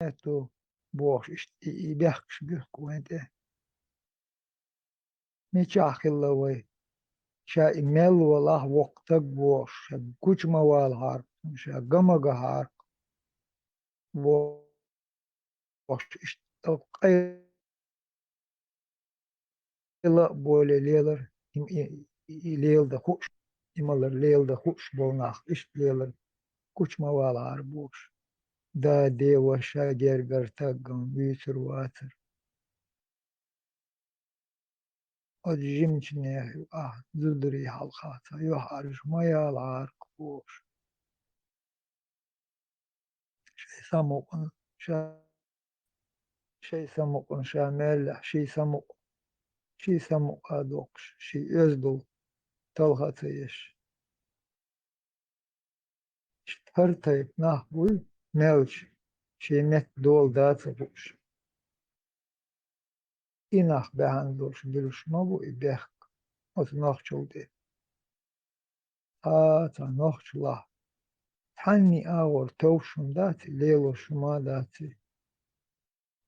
اتو بوش يبيخش بيخ وانت ميشاخ الله وي شا إيميل والله وقتك بوش شا كوش موال هارك شا قمق هارك بوش اشتاق إلا بولي ليلر ليل ده خوش إمالر ليل ده خوش بولناخ إشت ليلر كوش موال هار بوش دا دي وشا جرگر تاقم ويسر واتر أجيمشني زدري حلقات يحرش ما يالعار بوش شي سمو شي سمو شامل شي سمو أدوكش شي يزدو تلغتيش شتهرتيب نحبوي ملش شي نت دول داتا بوش إناخ بهندوش دلوش مبو إبيخ أت نخشو دي تا نخشو تحني آور توشم داتي ليلو شما داتي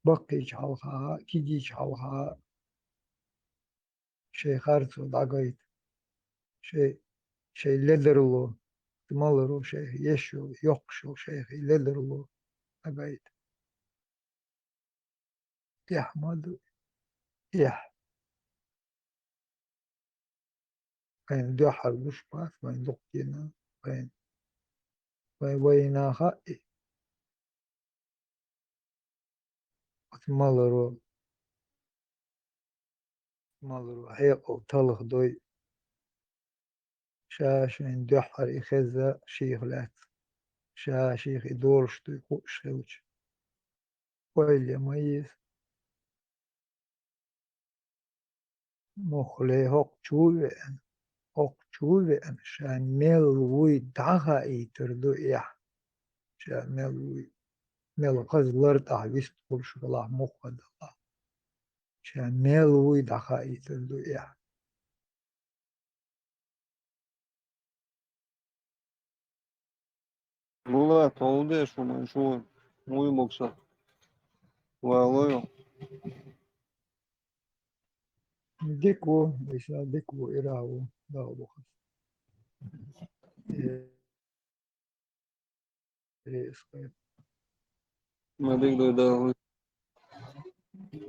بقيج حلقها كيجيج حلقها شي خارتو داقايت شي شي لدرلو تمالرو شي يشو يقشو شي لدرلو داقايت يحمد يح كان دوحر بشبات وين دقينا وين وينا خائي تمالرو حيقو تلخ دوي شاشين دوحر إخزا شيخ لات شيخ يدورش تيقوش خلش ويلي ميز مخلي هوق تشوي أن شان ميل وي دعها يتردو إيح شان ميل وي ميل قزلر تعبيست كل شغله مخد الله شان ميل وي دعها يتردو إيح Bula tolde şu uyumoksa. Valoyo. ديكو إيشا ديكو إراو داو بخس إسقيت Madik da.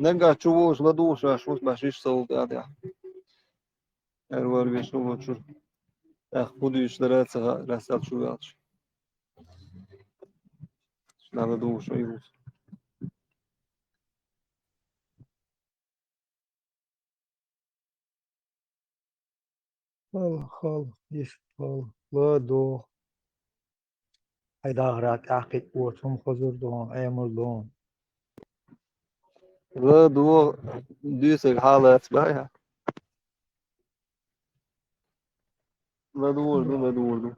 Nega çuvuş la duşa şus başış soğuk ya. Er var bir şu uçur. Bu düşlere sığa rasat şu yaç. Şuna duşa yus. خال يست خال لا دو هيدا غرات أحقق وتم خزر دون أيمر دون La du düsek halat baya. La du.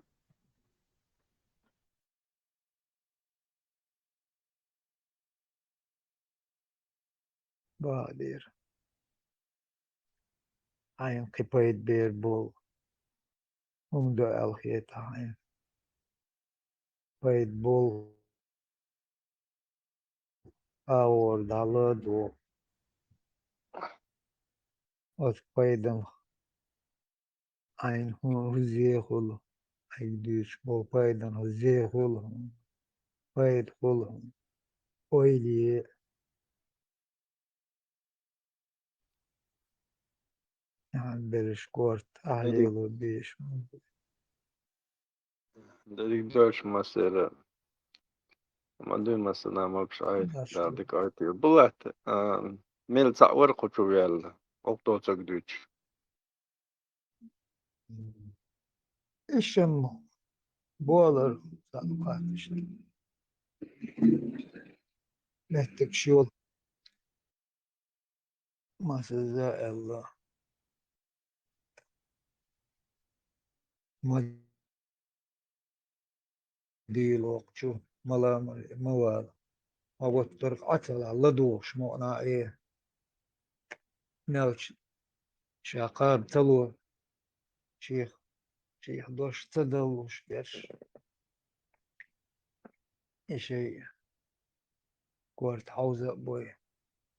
بعدير عين قبيت بير بول دو الخيط عين قبيت بول أور دالا دو قبيدم عين هزي خل هيدوش بول قبيدم هزي خل قبيد خل أويلي يعني برش كورت أهليلو بيش Dedik dört mesela. Ama dün mesela ما بشعير لا داشتو ديك عيطي بلعت ميل تعور قطو يلا أوتو تقدوش إشم بولر صدقات إشتي نهتك شول ما سزا الله ما ديل وقتشو ملا موال ما بطرق عتل على دوش مؤنا إيه نوش شاقاب تلو شيخ دوش تدلوش بيرش إشي كورت حوزة بوي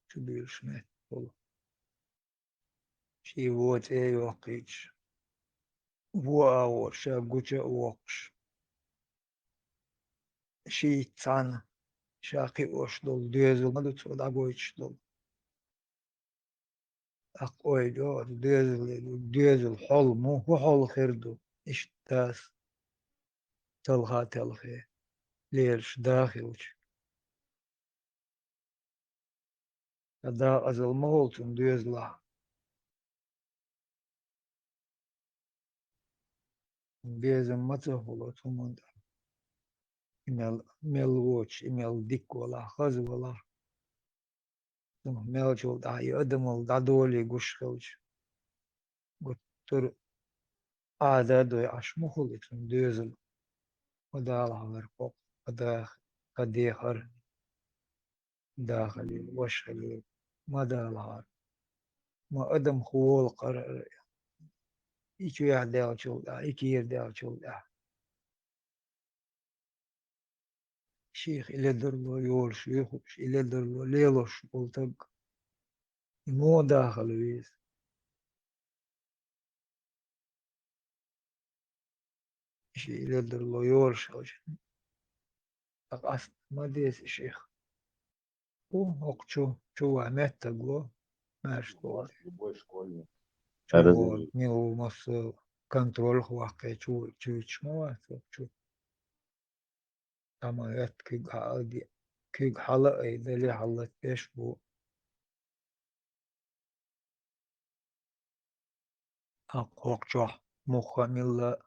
شبيل شمت والله شي ووت اي وقيتش وواو شاقوشا ووقش شي تانا شاقي وش دول ديزل مدو تسود أقويتش دول أقوي دول ديزل حول مو هو حول خيردو إش تاس تلخا تلخي ليرش داخلش دا أزل مغولتون ديزلا بيزم متفولو تمند إميل ووتش إميل ديك ولا خز ولا ميل جول دا يقدم دا دولي قش خلش قلت عدد ويعش مخلص ديزل ودا العمر فوق وداخل قديخر داخلي وشخلي ما دا العار ما أدم خوول قرر إيكو يعدال جول إيكي يردال جول شيخ إلى درلو يور شيخوش إلى درلو ليلوش قلتك مو داخل ويس شي إلى درلو يور شوش أقصد ما ديس شيخ وقتشو شو عمت تقلو ماش طول شو ميو مص كنترول واقع شو شو شو أما يت كيك حلقة إذا لي حلت إيش بو أقوق شو مخا ملا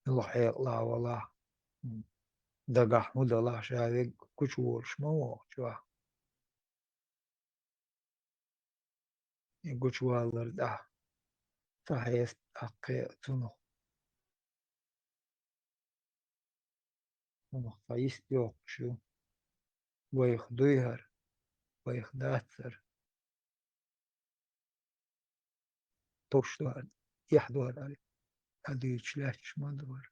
الحيق لا ولا دقح مدلا شاذق كشور شمو شو يقول الرده فهيست أقي تنو فايست يوق شو ويخدويهر ويخداتر توشتوهر يحدوهر علي هدو يتشلاتش ما دور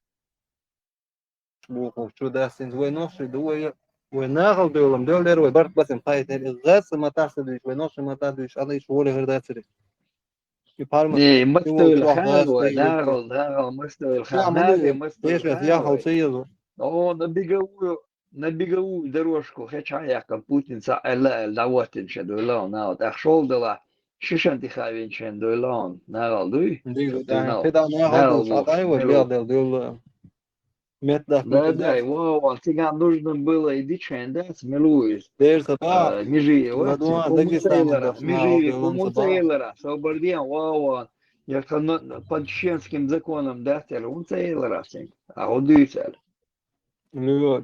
بوخو شو داسين وينوش دوي وناغل دولم دولر وبرت بس مخايت الغاس ما تحسدش وينوش ما تحسدش الله يشول غير داسري يبارم إيه شو مستوى شو الخان غاس وداغل مستوى شو الخان هذا عملوا مستوى ايش الخان يا حوصيه О, набеговую дорожку, хотя я как Путин лаватин шедуйлон, на вот ахшол дала, шишан тихавин шедуйлон, нарал дуй, دي يعني шатунал, كده ناغل нарал دوش буш, عطاي миру. وبيع دول مت ده في Да, الداس его тебе нужно было иди чендес, милуис, دير صباح межи ватин, ودوا кому دقيقة цейлера, داش ناغل межи دولم кому صباح цейлера, соборден, вау, я под чеченским законом дастер, он цейлера, а удуйцель. اللي هو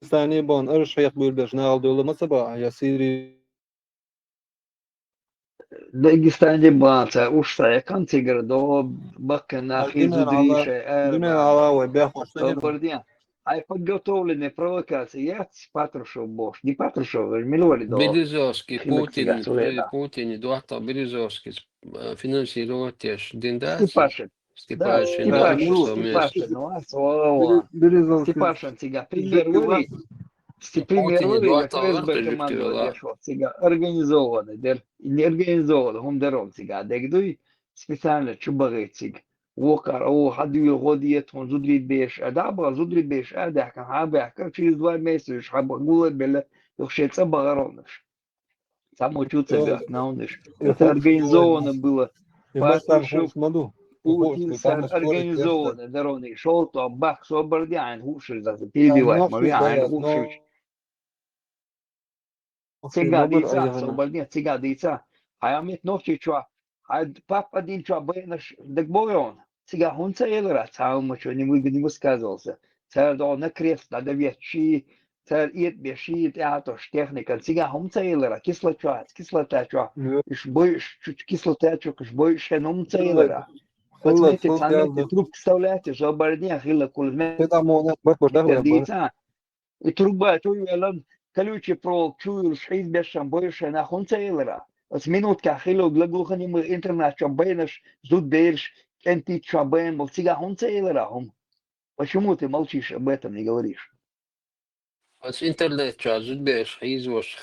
ثاني بون ارش يقبل باش ناخذ ولا ما صباح يا سيدي Дагестане баца, ушта, кантигр, до бака на دمن على хизудрише, دمن эрба, على وبياخذ سهل соборден. Ай подготовленные провокации, я Патрушев Бош, не Патрушев, Милоли до Березовский, Хилек Путин, при Цигацуледа. Путине дуата Березовский финансировать Диндас, Степашин, да, Степашин, да, ملوك Степашин, совместно. ну а слово. بريزونسكي Степашин, тебя пример вали, пример Путине вали, дуата ФСБ ларта командовать жуктила. дешево, сега организованно, не организованно, هم درом сега, дегдуй специально чубагает сега. وقر او حد يغوديتهم زدري بيش ادعبا زدري بيش ادع كان حابع كان في زوار ميسوش حابا قولت بلا يخشي تصبا غرونش само чуцебях науниш. Это يخوف организовано было. يبقى там Патрушев, خوف مدو يخوف Путин там скоро يفتح организовано дороги. Шел то бах, собордян, хушиш, там перебивать, نفس мовян, البلد хушиш. نفس نوبر Цигадица, أيغنا собордян, цигадица. Хаямит ночи чуа. Папа один чуа бейнаш декбойон. Цига хунца елера, цаума чуа, не высказывался. Царь до на крест, надо вещи, царь иет вещи, театр, техника. Цига хунца елера, кислота чуа. Иш боишь, чуть кислота чуа, иш боишь, нумца елера. خلص Возьмите, خلص самите, يلا трубку вставляйте, собордян, хила кулзме. كده مو بس دخل بس Дійця, і труба, чую, елан, колючий провод, чую, шхіз бешам, боюше, на хунца елера. Ось минутка, хило, глагухані ми інтернет, що бейнаш, зуд бейш, кенти, що бейн, бо цига хунца елера, Почему ты молчишь об этом, не говоришь? Als интернет зудбеш изош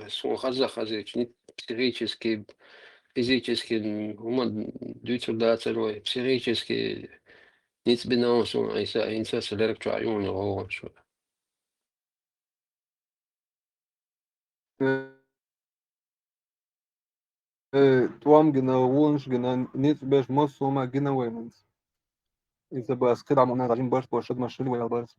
сон хазахазич не психически, физически, дюцердацерой, психически ниц бинаусон айса инса селерк чуаюн рован шо. توام جنا وونش جنا نيت باش مصو ما جنا وينز إذا بس كده عملنا راجين باش بوشد مشروع ويا بس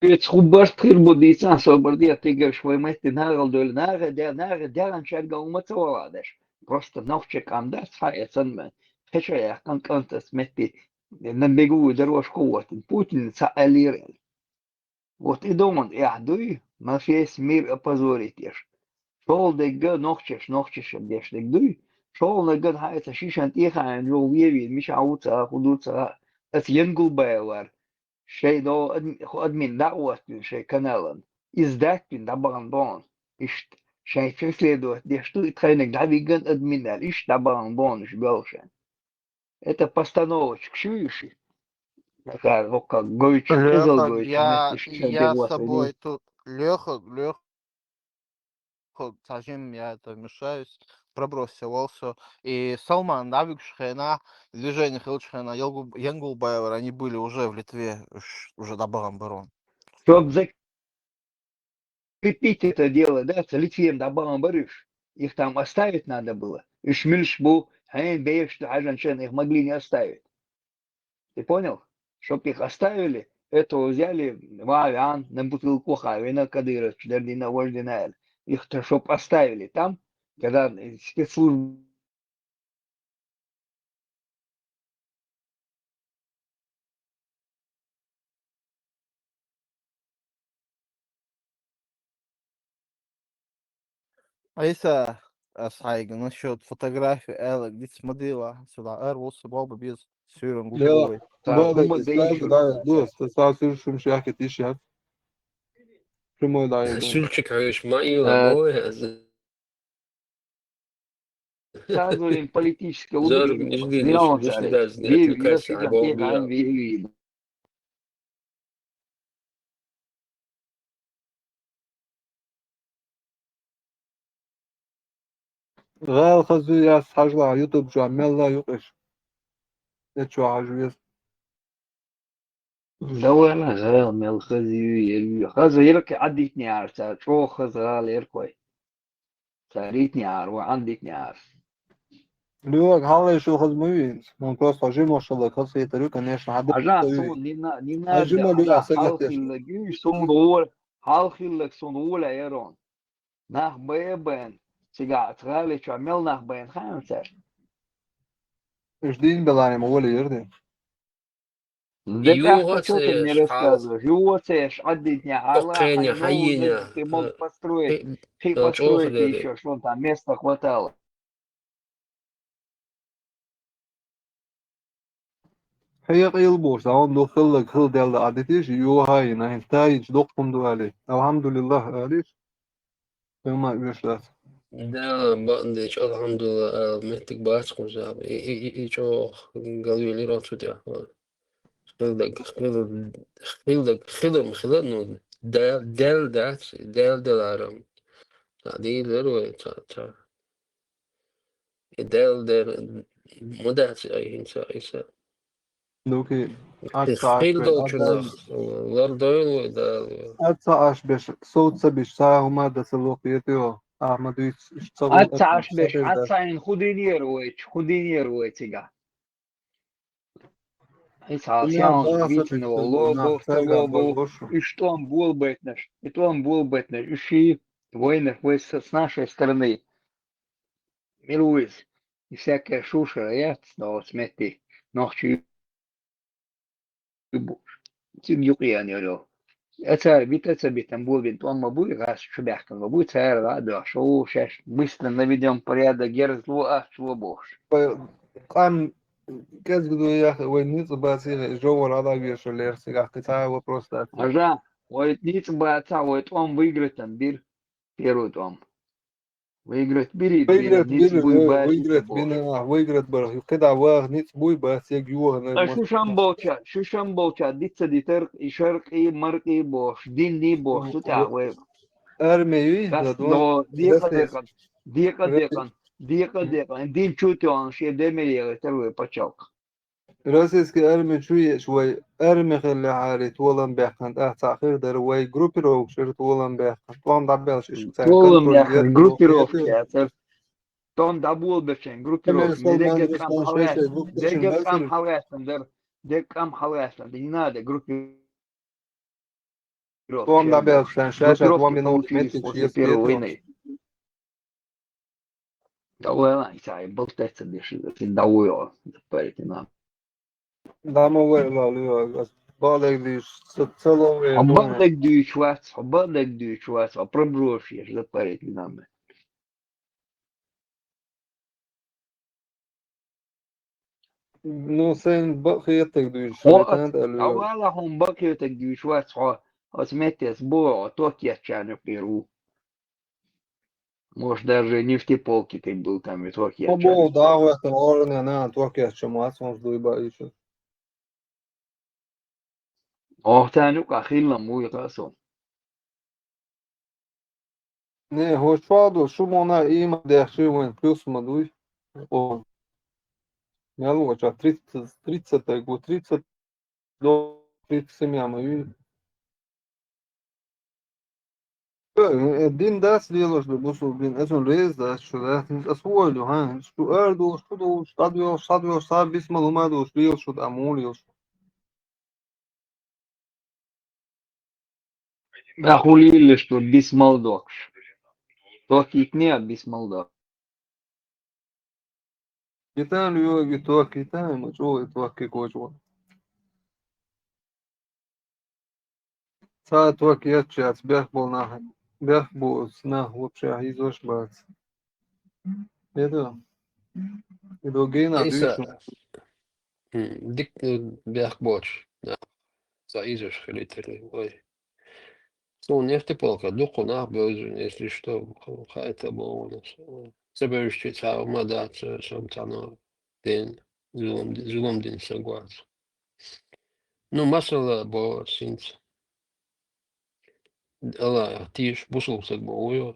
Jetzt Robert Trirbodica, Собордия, ты говоришь, вы мать нагал дяран шарга умацоваладеш. Просто навчик амдас хайцан хеша я контас метти на бегу дорожку вот Путин саалирел. Вот и думан яхдуй, на весь мир опозоритешь. Шол дега нохчеш деш дегдуй. Шол нагад хайца шишан тихаан жол веви миш ауца худуца ас янгул байлар. شيء دو أدمن دعوة شيء كنالن إزداك بين دبران بون إشت شيء فكرة دو ديشتو يتخينك دعويجن أدمن إيش دبران بون إيش بيوشن это постановочек шующий такая вока гойч кызыл Леха, гойч я с тобой тут, Леха, совсем я это мешаюсь, пробросил все. И Салман, Навик Шхена, движение Хилчхена, Янгул Байвер, они были уже в Литве, уже до Баран-Барон. чтоб закрепить это дело, да, с Литвием до Баран-Барыш, их там оставить надо было, и Шмильшбу, их могли не оставить. Ты понял? Чтоб их оставили, этого взяли Вавиан на бутылку Хавина Кадыров, Дердина Вождинаэль. Их чтоб оставили там, когда спецслужбы А если Сайга насчет фотографии Элек, где смотрела сюда, Эрвус, Боба без сюром لا губой. بالك هم زي استاذ لا دوست استاذ شو مش يحكي تيشي شو ما لا Сюльчик говоришь, Маила, боя, рассказывали политическое зорг убеждение. не жди, Зеленый не царь. жди, не Верю, я отвлекайся, сидел, альбом тихо, бия. верю. غال خزو يا حاجة على يوتيوب شو عمال لا يقش شو حاجة Довольно غال ملخزي خزو يركي عديت نيار شو خزغال يركوي صاريت نيار وعندك نيار ليوك حالي شو خزموين من просто حاجة ما شاء الله خاصة يتريو конечно حد عشان صون не حاجة ما надо ليو عشان أحسن حالخي لك صون دول حالخي لك صون دول يرون nach بيبن سيجا تغالي شو عمل nach بين خمسة إيش دين بلاني مولي يردي Так что ты мне Югоцеш, рассказываешь? Югоцеш, отдать не Аллах, Охеня, новую Хаиня, жизнь ты мог построить. Ты построить Охдери. еще, что там места хватало. هي قيل بوش عم دو خلق خل دل عدتيش يو هاي نهتايج دقم دو علي الحمد لله عليش فما يشلت Да, бандич, алхамдулillah, меттик бачкун жаб. И чо галвили ротсудя. Хилдак, ну, дел, دي ذروة del مدات أي إنسان دوكي أتسعش خيل بين دوتشنخ لردويل ودا أتسعش بش صوت سبش ساعة وما دا سلوقيتيو أحمد يشتغل أتسعش بش أتسعين خديني رويتش خديني رويتشيغا إسعاسيان ويتنو لوبو столобу и что он был бэтнеш, и то он был бэтнеш, и ши воинов с нашей стороны. Милуис, и всякая шуша, я снова смети, ночью تيجي يعني لو أتى بيتم بول بنت أم أبوي غاش شو بيحكم أبوي تسير غادة شو شاش مثل نبيدهم بريادة جرز لو شو بوش قام كاز بدو يا وين نيت باسي جو على بيش اللي يرسل قطعة وبروستات Ага, вот ниц бы отца, вот он выиграет там бир, первый том. Выиграть берет, Выиграет ниц бир, буй бать, ниц выиграет бош. бина, выиграет бар. Когда вар ниц буй бас, я гюа на А шушам болча, дица дитер, и шарки, марки бош, динни бош, сутя, вы, Армию, кас да, он до ресурс. дека, дин чутион, ше демире, тервы пачалк. Российская армия شوية شوي أرمي خلي حالي طولن بيحكن تأخير دروي جروبي روك شر طولن بيحكن طولن دبل شو كان Толым كنترول яхны, يتي группировки, وقيتي это тон дабул бешен, كما группировки, يصل ما дегет ندرس кам ما شيء халес, شيء بوك تشن дегет кам بلسل халесен, дегет кам халесен, не надо, группировки, طولن دبل شان شاشة طولن группировки منو получились متي после شيء Первой سبيتي войны. Довольно, и болтается деши, довольно, парите нам. دا ما ولا ليو بالك دي ستلو ويدون Обалдек дючвац, а проброшь, запарите нам. نو سين بخيتك دي Вот, شريتان اليو довольно он бакетек дючвац, а сметес бо, то кечане Перу. Может, даже нефтеполки ты был там, и то أبو кечане. دعوة الأورن أنا أتوقع شماس مصدوي بايش Ох, тянук ахилла муй расо. نه هو شو مانا إيما داخشي وين بلюс مدوي Ялуга, 30 go 30 до 37 ама. الدين ده سليلوش ببصوا بين اسم ريز ده شو ده أسوأ له ها شو أردو شو دو استاديو صار باسم لومادو سليل شو ده أموليوس Ахулили, что бисмалдок. То кикне, бисмалдок. كيتان ليو جيتوا كيتان مجو يتوا كيكوجو ساعة توا كياتشات بيخ بول سناه وبشا هيزوش بات يدو جينا إيسا ديشو ديك بيحبوش заизешь хилители, ой. Ну, нефтеполка, духу нахбёзен, если что, хайта был у нас. Заберешь цау мадат, сам тано день, зулом день согласен. Ну, масала бо синц. Ала, тиш, бусул сагбою.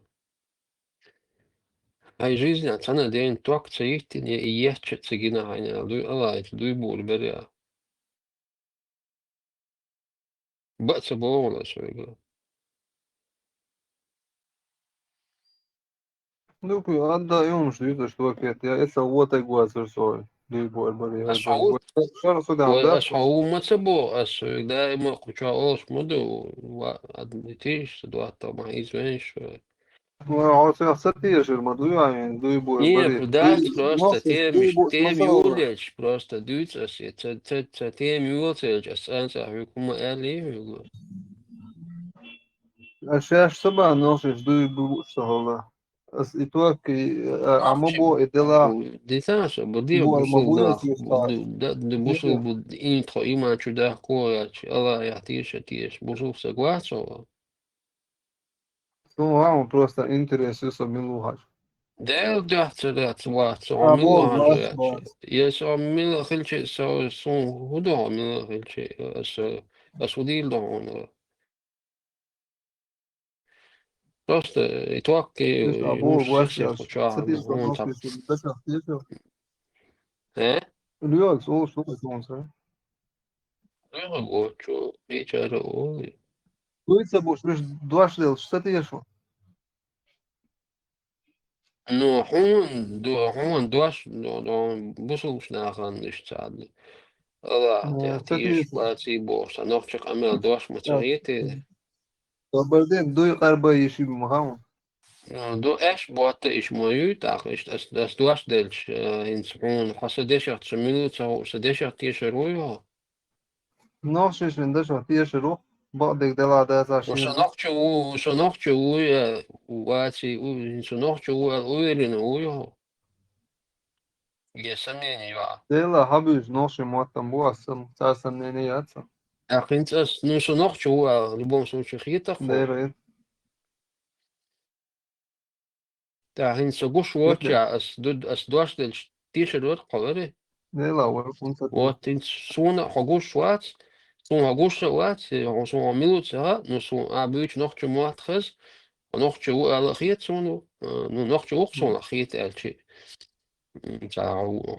Ай жизнь, а цана день, туак цаихтин, и ехчет цигина ханя, ала, это дуй бур беря. Баца бо у нас, Ну, отда юм что что кет. Я это вот и гуазер сой. Дибор бори Асау, бори. Что судам, да? асау мацабо, асу, да, ма куча олс моду, адмитиш, дуата ма извиниш. Ну, а вот я сатир шермаду я дибор Не, бори. куда просто Носишь дибор тем масала. юлич, просто дюцас, тем юлич, асанса, хукума эли, А сейчас саба носишь дибор сахала. As ituak amabo edela десанса, буди bu бусул almabuya нах, сюста. да бусул буд интро има чуда кояч, ала я тиш, бусул согласова. Ну, вам просто интересуется милухач. Det var så А Miller бол han så бас jag бас. jag sa Miller helt så hur då Miller helt alltså det då hon просто и так Ты он або бас сейчас я. хоча Садись на он там носишь. Беша, тише. э Люкс, о, что это? ну вот что вечер ой Luiza būs priekš došļielas satiešu. ну он дош до бусуш нахан nicht sagen Allah der tief Satiešu. war sie boss noch csak amel dosh matsahete. Labardien, duj qarba yeši bimaham. Du echt botte ich moju tak is das du hast dels in zon hasadeshat minut so sadeshat tisheruyo. Nošeš vindašo tieši ru. Bādek delā dēsā šīn. So noch chu uati so noch chu uerin uyo. Gesami ja. Dēlā habūs nošim motam bosam. Cāsam nēnī atsam. Achint es nu so noch chu любом случае хитах. Dēra ir. Tā hins guš vočā, as došdeļš tieši rot kolori. Lielā var un tad Вот hins suna hoguš vāc, suna hoguša vāc, suna milūca, nu suna abīč nohču muatras, nohču ala hiet sunu, nu nohču uksuna hiet elči. Tā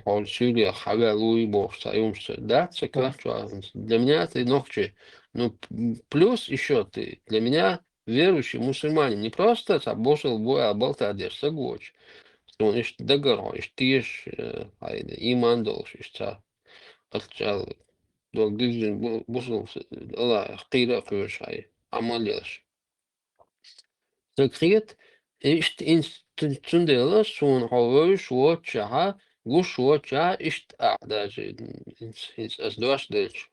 hol sūļie havē lui бог, tā jums даться квача. Для меня ты ногчи. Ну, плюс еще ты, для меня верующий мусульманин не просто бошел боя болтадеш сагоч. Un viņš degaro, viņš tieši īman dolš, viņš tā atčāl dol gizin busums alā qīrā kūšai amaliesh. Sekret, ixt instundēlas un hovøy šočā, guš šočā, ixt ādaži, ins as došdeļš.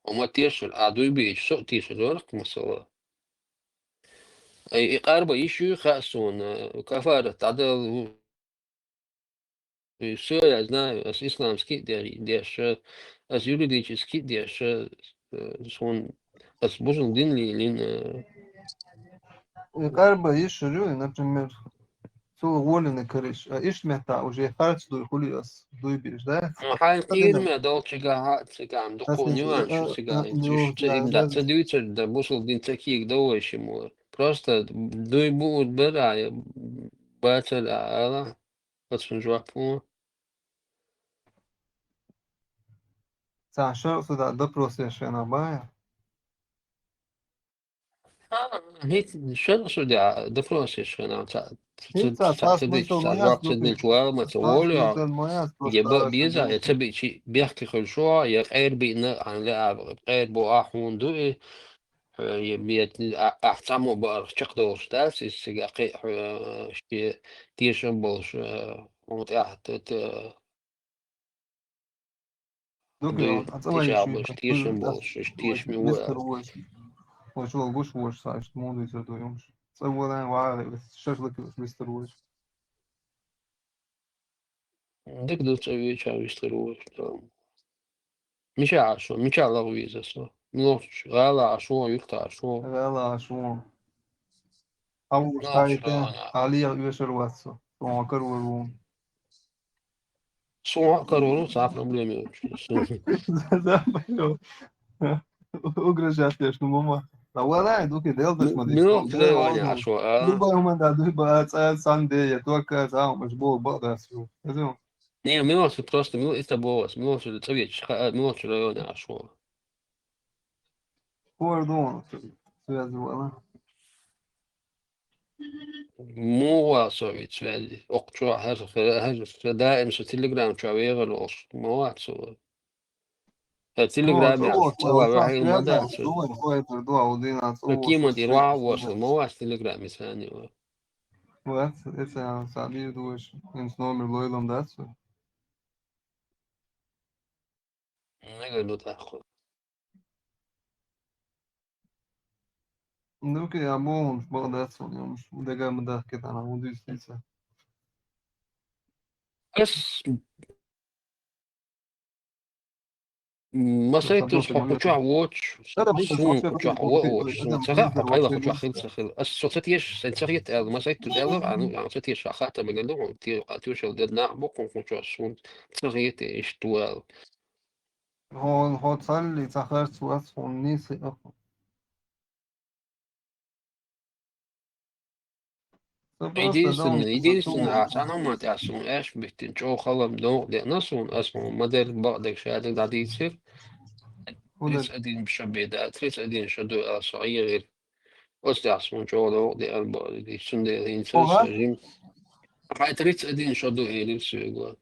Un ma tieši ādu bīč, so tieši dork masala. Iqarba išu khāsun, kafāra tādēl все я знаю, as исламский деш, as юридический деш, он as божен дин лин. Карба иш рюи, например, сул волены кореш, а иш мета уже харц дуй хулиас дуй бирш, да? Хай кирме долчига цигам, доку нюанс цигам. Им да цедуйцер да божен дин таких довольшему. Просто дуй будет бирая, бацер ала, отсунжвапу. Tā šausu tā daprosiešana bāja. هيك شنو سوداء دفروسيش أنا Hīcā tās mēs vēl mājās تعتدل شوال ما Tās تقولي mēs vēl mājās يبقى بيزا يتبع شيء بيحكي كل شو يغير بينا عن لاعب غير بو أحون دوئي يبيت أحتمو بار شقدو ستاس السجاقي شيء تيشن بولش ومتأحت دوي تيشابش تيشن بولش تيش ميوه Lai šo gušvošu sāšt mūdīs ar to jums. Savolēn vārē, šašlikos vistaroši. دك دو تسوي شو يشتروش مش عشو مش على غويزة سو نوش غالا عشو يقطع عشو Vēlā šo. Avu Nā, štaitē, šā, alija viešarocu. To karoru. سو كارولو صعب проблемы Zabaļo. Ugražāties no mamā. Tā vēlē, tu, ka deltas man منو تلاقي عشو Gribēju man tā gribētu sandēja to, ka tā mums būtu baldās. не منو просто منو استبوس منو تسوي منو تلاقي عشو Ko ar domu? Svēdzu, مو سوي تسوي أقطع هذا دائم في تليجرام شوية ولا مو سو تليجرام يعني هو راح المدى كيما دي روح وصل مو تليجرام ثاني Es sabiju, došu. Viens nomir Loilam Dacu. نقدر تاخذ Nu, ka jā, mums baldēts un jums degām dā, ka tā nav ūdīs tīcā. بس ما سيتوش حقوق واتش سون حقوق واتش سنتها حقيقة حقوق خلص السوسيتيش سنتيت ما سيتوش عن سوسيتيش خاطر بقولوا تيوش الدنا بكون كنت سون سوسيتي اشتوال Hod salli цахарц вас он нисы. единственное عشان ما تعسون ايش بتنشو خلم دو نصون اسمه مدل بعدك شهادة قاعد يصير تريس أدين بشبيدات تريس أدين شدو صغير وستعسون شغله دي أربع دي سندي إنسان جيم هاي تريس أدين شدو إيري سيقول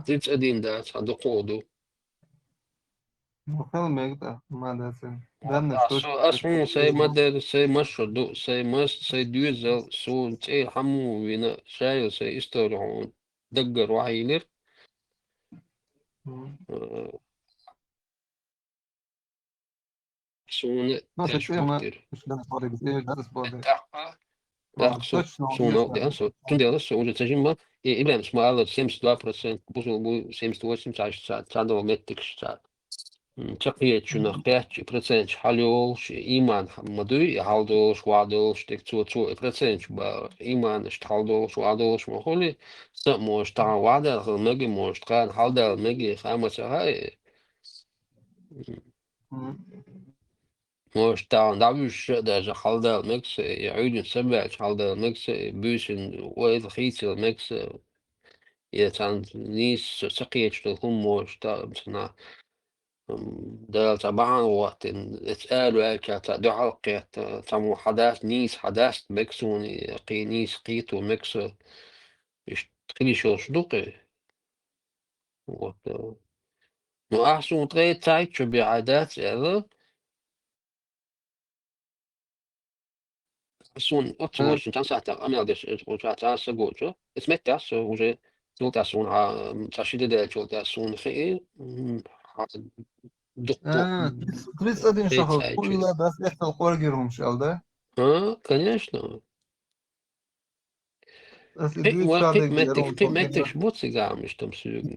تريس أدين ده صدو قودو Helmegda, madēsim. اسمه سي مدل سي مشدو سي مس سي ديوزل سو تي حمو وينا شايل سي استورعون دقر وعيلر سون تشبكتر Сунок, да, тундело, уже цежима, и имеем смало 72%, бузул 78, цадово метрик, تقيت شنو قياتش برسنت حلولش إيمان مدوي حالدولش وعدولش تكتو برسنت با إيمان اشتحالدولش وعدولش مخولي سموش تاع وعدل مجي موش تقان حالدل مجي خامس هاي موش تاع دعوش دا حالدل مكس يعود سبع حالدل مكس بوسن ويد خيت مكس يتان نيس سقيت لهم موش تاع بسنا ده طبعا وقت اتقالوا كانت دعاء كانت تمو حداث نيس حداث مكسوني قي نيس قيتو مكس تخلي شو صدقي وقت نو أحسن تغير تايت شو بعادات هذا أحسن أكتر أنا مش كان ساعة أمي أدش وساعة سجوجة اسمه تاس وجه تلتاسون تشيد ده تلتاسون خير دكتور أنا 31 خير شهر تايت كلها بس إحنا الخارجيرهم شغلة конечно. بس Kijk, إدريس maar كده kijk met جيرهم kijk met de شغلة sportexamens dan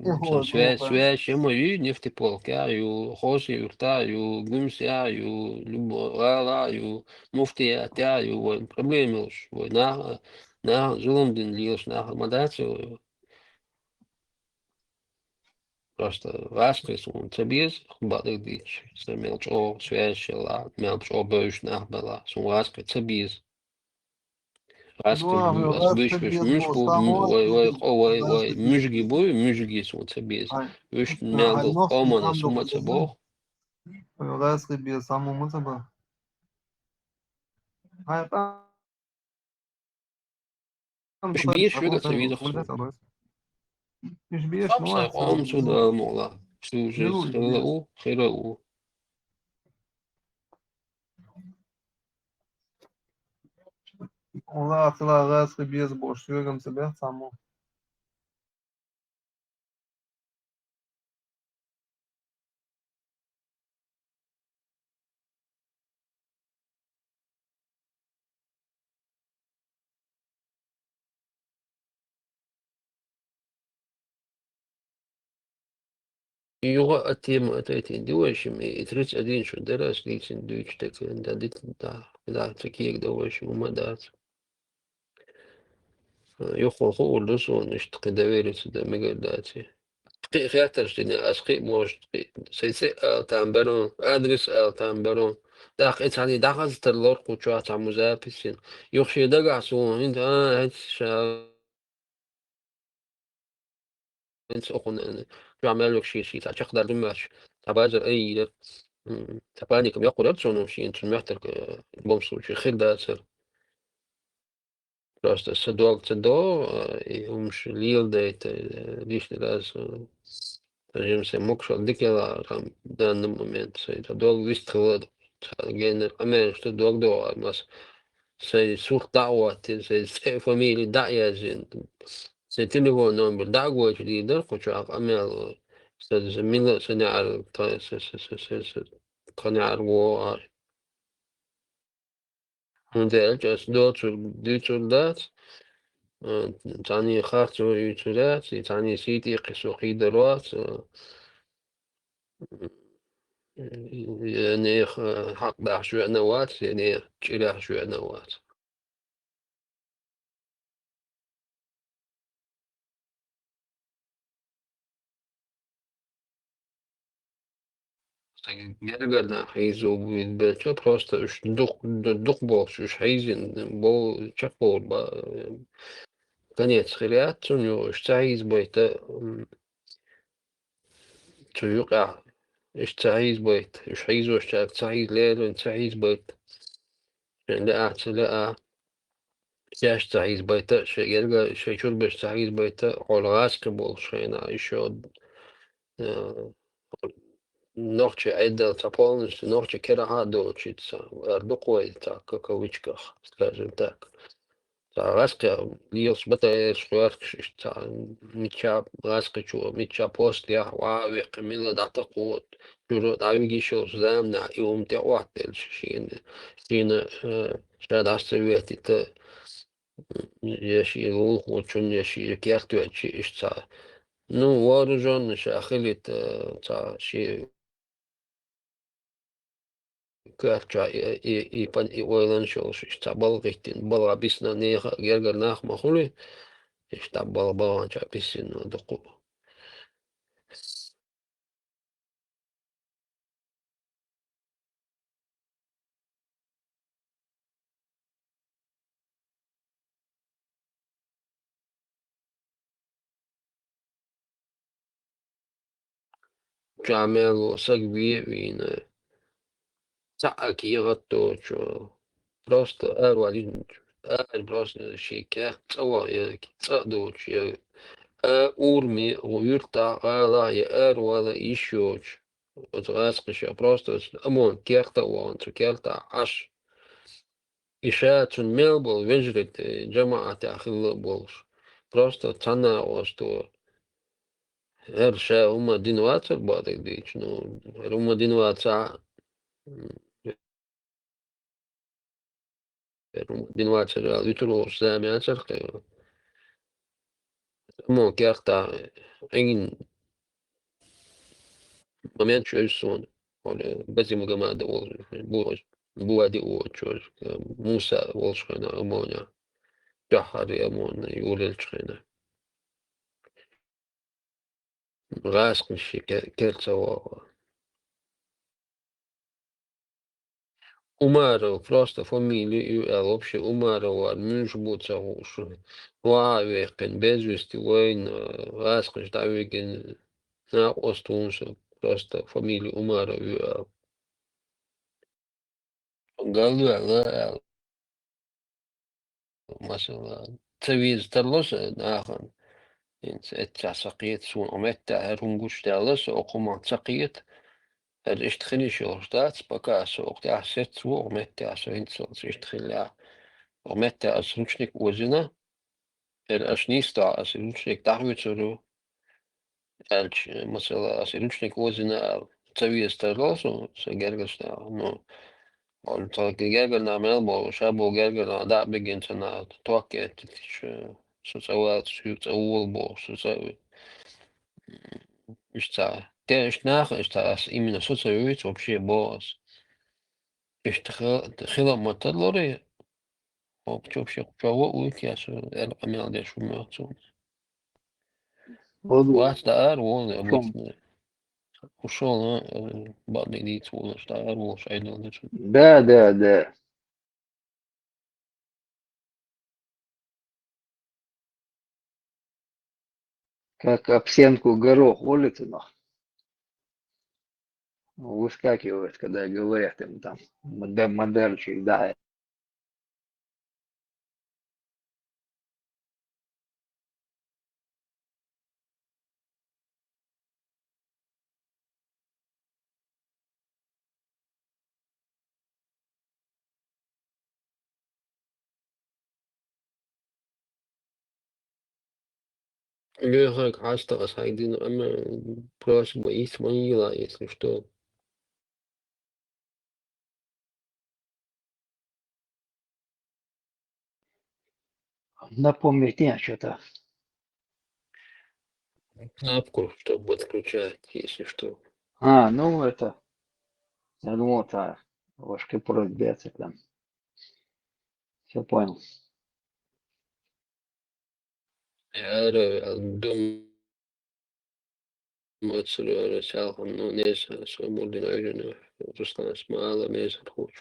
هو zoals جوفا zoals je maar je niet te polka je hoze je ta je gumsia je lubola je mufti ta je problems je na zullen den lios na maar dat zo просто раскрыть он тебе бады дичь смелч о свящела мелч о бösch nachbala so раскрыть тебе Ну, а в as раз büch без müsch босс, bu там вот, müžgi bu müžgi so цебез üç meldu هنوخ omana там suma cebo в раз без самому мусаба. هاي там üç تقول bir şurada أقول cebez سنة xsu بس مش بيش sapsa نوع om سبب su da mola su je ملوش xela بيش u xela u والله أطلع راس بيز بوش شو يقوم سبب سامو Юга тема эти девочки и 31 что дерас личин дюч так да да такие девочки умадат يخو هو اللسون اشتقي دويرة دا مقداتي خياترشتني أسقي موش سيسي تامبرون أدرس تامبرون داخ إتاني داخل ترلور قوشوا تعمزا بسين يخشي دقع سون انت هيت انت أخون جعمل لك شي تقدر دماش تبازر أي تباني كم يقول أرسون شي انت محترك بومسو شي خير داتر Просто садок и умш лил дейт лишний раз скажем се мокшо дикела там в данный момент это долг вистрело ген амен что долг до нас се сух дауа се фамилии да я зин се телефон номер да го лидер хочу амел се замила се не ар се канар го und just dort soldat تعني خاطر يوتيولات تعني سيتي قصوقي دروات يعني حق باع شوية نوات يعني تشيلها شوية نوات Gerçekten heizo belki просто üç дух больше üç heizin bol çok bol конец خليات у üç heiz boyta تيوقع üç heiz boyt üç heiz üç heiz leylo üç heiz boyt لا Yaş تعيز بيتا شيء يلقى شيء شو بس تعيز بيتا على راسك بول شينا еще ночи айда полностью ночи кераха учиться ардукой так в кавычках скажем так раска лиос бата шварк та мича раска чу мича пост я вави камила дата код جورو داویگی شو زدم نه ایوم تی وقت شین شاید استویتی تا يشي روح وتشون يشي كيرتو شي إيش تا نو وارجون شاخلت تا شي Kärtsa i oilan shows istabal rihtin bala bisna neha gerger nach mahuli istabal balancha bisin no doku. Jamelo sagvi vin Акиратто, что просто один просто шикер, целая дочь, урми, уюрта, ала, и вала еще. Вот раз еще просто, амон, керта вон, керта аш. إشاعة ميلبل وجرت جماعة أخذ بولش просто цена что هرشا هما دينوات البعض ديش نو هما دينوات دينوات يترو سامي أسرق مو كيرتا إن момент чойсон оле безимо гамада ол буади очор муса волшхана амоня жахари амона юлелчхена раскнши керцаво умаро просто фамилию вообще умаро муж буца ушу ваавекен безвести войн раскнш давиген на остунсо просто фамилию умаро галуа مثلا تبي ترلس آخر إنت التعسقيت سون أمتع هرونجوش ترلس أقوم تعسقيت الاشتخني شورشتات بقى سوق تعسيت سو أمتع سوين سوق اشتخلي أمتع أسروشنك وزنا الأشنيستا أسروشنك تعويتسرو الش مثلا أسروشنك وزنا تبي ترلس سجرجشتا نو قلت جاجل نعمل بو شابو جاجل دا بيجنت أنا توقعت شو سويت شو تقول بو شو سوي مش تاع تاش ناخ إيش تاع إيمن شو سويت وبشي بوس إيش تخيل ما تدلوري وبشوف شو شو ويك يا شو الأمير ده شو ما تسون برضو واحد دار ولا شوم بس وشو بعد ديت ولا دار ولا شيء ده да. Как об стенку горох волится, выскакивает, когда говорят им там модерчик, да. Лёгок осталось один просьба Исмаила, если что. Напомнить мне что-то. Кнопку, чтобы отключать, если что. Ну это, я думал, это ложкой просьбе там. Все понял. Я дом отсюда сялхам, ну, не свободен öyle Ruslan смала мезер хуч.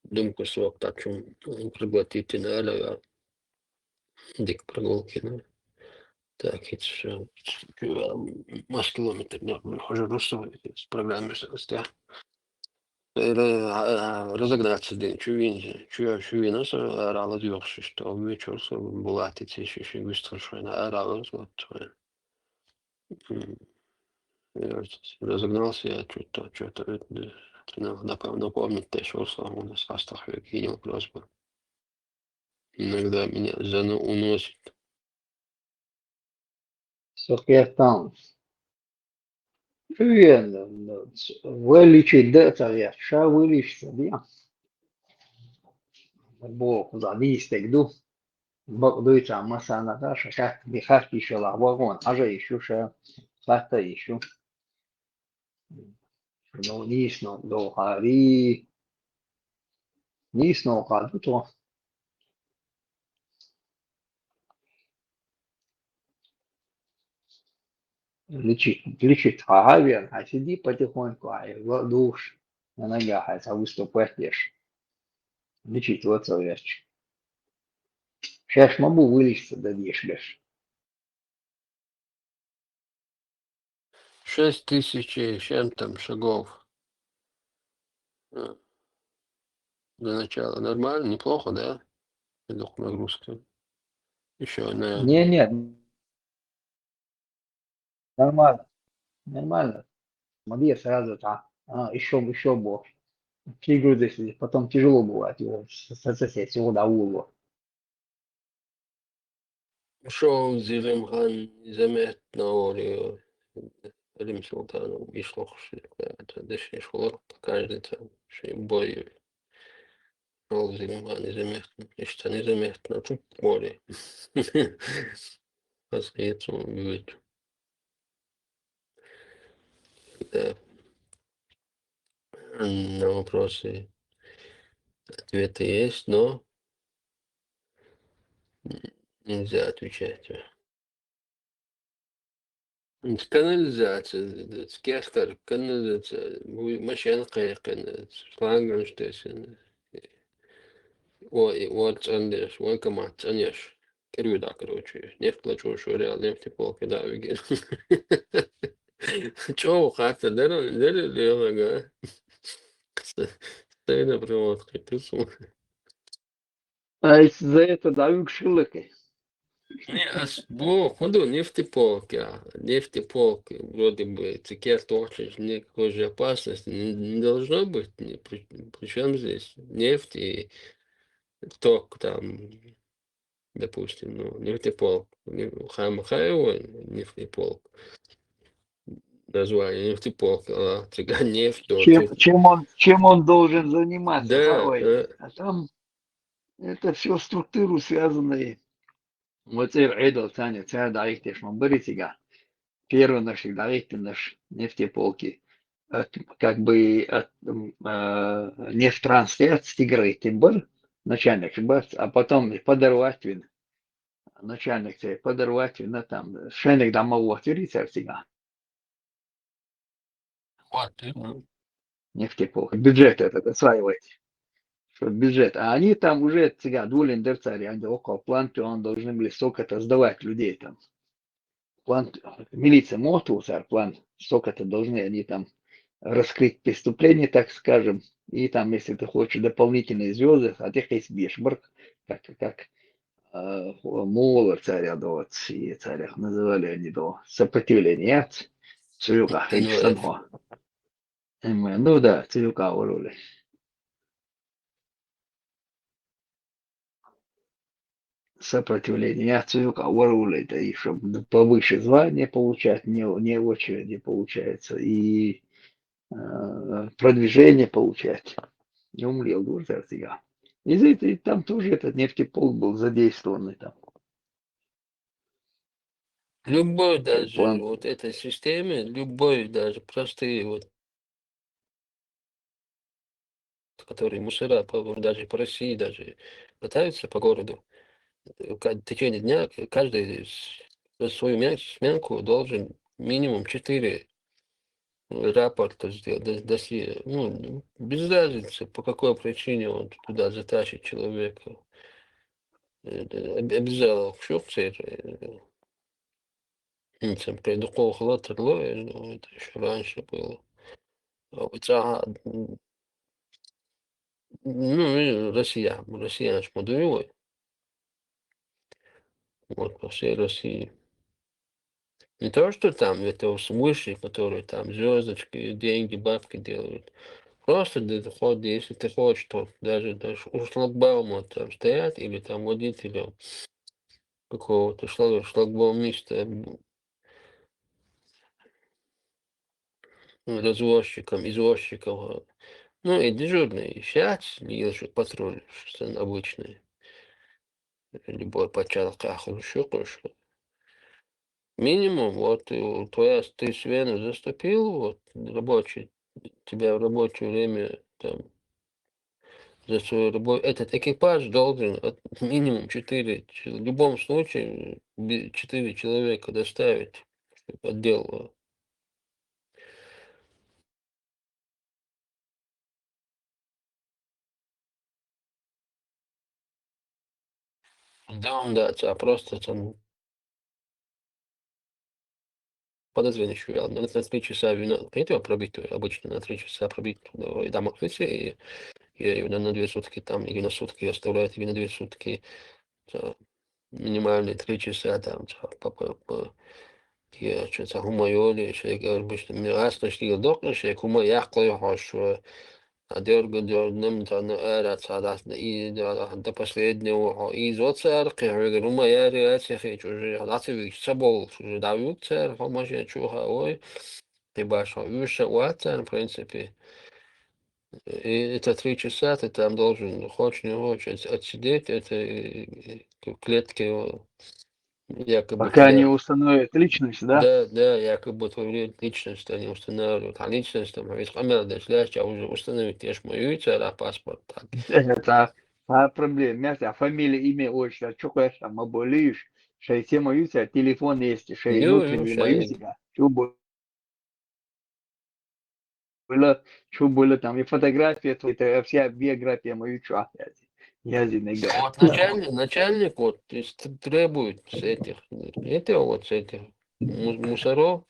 Думку свок таким приглотить на дик прогулки, ну. Так, это маш километр, не, хуже русу с программой что разогнаться день, чувин, рала дюрши, что вечер была течь быстро, что на рала вот. Разогнался я что-то напевно помнить те, що у нас Астаховик кинул просьбу. Иногда меня уносит. Все там. Верно. Вылечить это я. Ша вылечиться, да. Бог завис тогда. Бог дойти, а масана наша, как бихать еще лавагон, а же еще ша, как-то еще. Ну, лично, до хари, Nis no kādu to. Лечить хавер, а сиди потихоньку, душ, на ногах, а выступаешь. Лечить вот вещь. Сейчас могу вылезти, да дешешь. 6000 и чем там шагов до начала. Нормально, неплохо, да? Дух нагрузка. Еще, наверное. Не, нормально, нормально. Смотри, сразу так. Еще больше. Фигуры здесь, потом тяжело бывает его сосед всего до угла. شو زيلم غان زمات نوري ريم سلطان ويشلوخ داش يشلوخ каждый там شي бой шел زيلم غان زمات اشتاني زمات на тут море Посмотреть будет. Да. На вопросы ответы есть, но нельзя отвечать. Канализация, скехтер, канализация, машина кайкан, шланган штесен. Вот андеш, вон комат, анеш. Керюда, короче. Нефть плачу, что реал нефти полки, да, виген. Чего как-то, дали левого, Стой на проводке, ты слушай. А из-за этого дают шилки. Не, ходу нефтеполки, вроде бы, такие точно никакой же опасности не должно быть. Причем здесь нефть и ток там, допустим, ну, нефтеполк, Хамахаева нефтеполк, название нефтеполк, цыган нефть, то Чем он должен заниматься? да, А там это все структуру связанные. Вот это идол тянет, это дайктеш, мы берите. Первый наш наш нефтеполки. Как бы нефтранслет стигрейт был начальник, а потом подарувати він. Начальник цей подарувати на там шеник домового твориться всегда. Нефтеполки. Бюджет этот осваивать. Что бюджет. А они там уже сега двулин дерцари, они около планты, он должны были столько-то сдавать людей там. План, милиция мотуса, план, столько-то должны они там раскрыть преступление, так скажем, и там, если ты хочешь дополнительные звезды, а ты есть бешбарк, как Мула царя до и царя называли они до сопротивления, цююка, хейчстанго. Ну да, цююка уроли. Сопротивление цююка уроли, да и чтобы повыше звание получать, не в очереди получается, и продвижение получать. Не умлел уже я. И там тоже этот нефтеполк был задействованный там. Любой даже План. вот этой системе, любой даже простые вот, которые мусора даже по России даже катаются по городу, в течение дня каждый свою сменку должен минимум 4 рапорта сделать, досье. Ну, без разницы, по какой причине он туда затащит человека. Обязал в Швеции, там, предухов хлотрло, это еще раньше было. Ну, и Россия ж мудривой. Вот по всей России. Не то, что там это высшие, которые там звездочки, деньги, бабки делают. Просто для дохода, если ты хочешь, то даже у шлагбаума там стоят, или там водителя какого-то шлагбаумиста, развозчиком, извозчиком. Ну и дежурный сядь, если патруль, что обычный. Любой початок еще кое-что. Минимум, вот ты смену заступил, вот рабочий, тебя в рабочее время там за свою работу. Этот экипаж должен минимум 4, в любом случае 4 человека доставить в отдел. Да, он да, просто там подозрение еще, на 3 часа вина, этого пробить обычно на 3 часа пробить и там открытие, и на 2 сутки там, или на сутки оставляют, или на 2 сутки, минимальные 3 часа там, я что-то гумайоли, что обычно мирас, что доктор, что гумай яхлой хорошо, а дёргнем там и до последнего, и зоцерки, гумай реакция, уже латвийский собол, уже давил цер, помощь чуха, ой, ты башал, юша уатер, в принципе. И это 3 часа, ты там должен, хочешь не хочешь, отсидеть, это клетки якобы Пока не тебя. установят личность, да? Да, якобы твою личность они устанавливают. А личность там, ведь камера шлях, а уже установить ешь мою паспорт. Так. Это проблема. А фамилия, имя, отчество. А что, конечно, моболишь? Что все мои телефон есть, что Ю, внутренний мои шай. себя. Что было там, и фотография, это вся биография мою, что опять. Я не говорю. Вот начальник вот требует с этих, с этих мусоров,